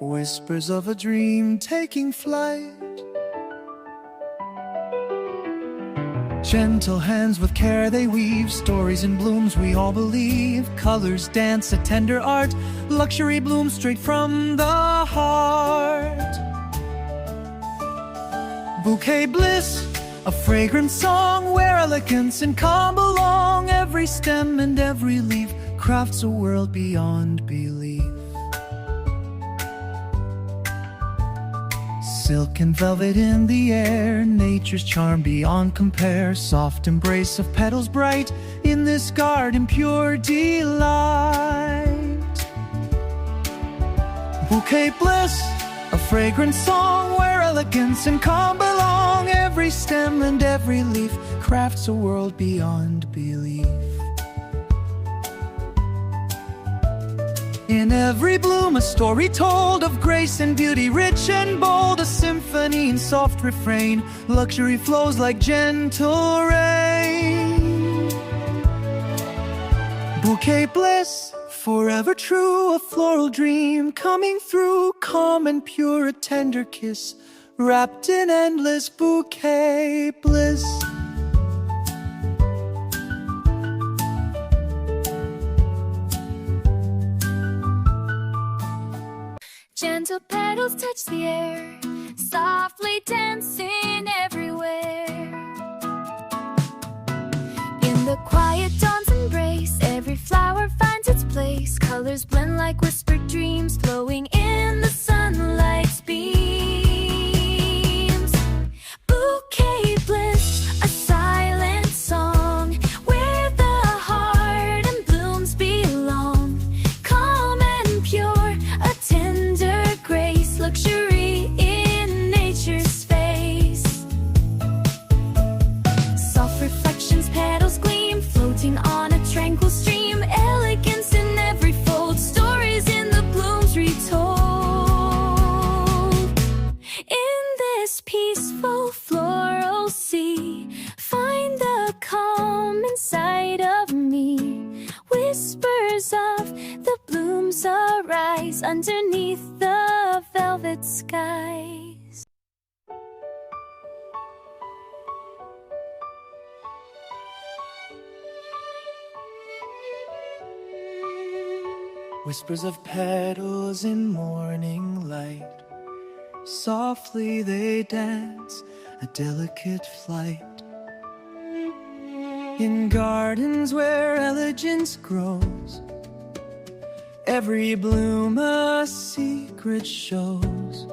whispers of a dream taking flight. Gentle hands with care they weave, stories in blooms we all believe. Colors dance a tender art, luxury blooms straight from the heart. Bouquet bliss, a fragrant song where elegance and calm belong. Every stem and every leaf crafts a world beyond belief. Silk and velvet in the air, nature's charm beyond compare. Soft embrace of petals bright, in this garden pure delight. Bouquet bliss, a fragrant song where elegance and calm belong. Every stem and every leaf crafts a world beyond belief. In every bloom a story told of grace and beauty, rich and bold. A symphony in soft refrain, luxury flows like gentle rain. Bouquet bliss, forever true, a floral dream coming through. Calm and pure, a tender kiss, wrapped in endless bouquet bliss. Gentle petals touch the air, softly dancing everywhere. In the quiet dawn's embrace, every flower finds its place. Colors blend like whispered dreams, flowing in the sunlight's beams. Bouquet bliss, a silent song where the heart and blooms belong. Calm and pure, a tender grace, luxury in nature's face. Soft reflections, petals gleam, floating on a tranquil stream. Elegance in every fold, stories in the blooms retold. In this peaceful floral sea, find the calm inside of me. Whispers of the blooms arise underneath the velvet skies. Whispers of petals in morning light, softly they dance a delicate flight. In gardens where elegance grows, every bloom a secret shows.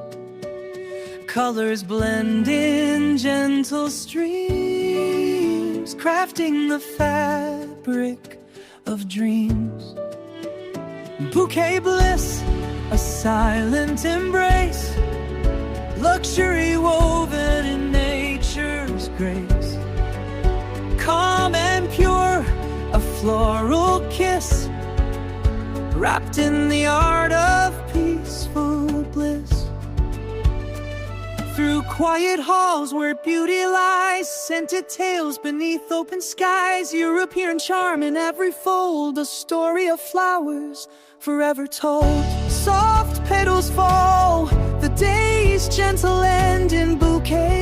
Colors blend in gentle streams, crafting the fabric of dreams. Bouquet bliss, a silent embrace, luxury woven in nature's grace. Calm and pure, a floral kiss, wrapped in the art of peaceful bliss. Through quiet halls where beauty lies, scented tales beneath open skies. European charm in every fold, a story of flowers forever told. Soft petals fall, the day's gentle end in bouquet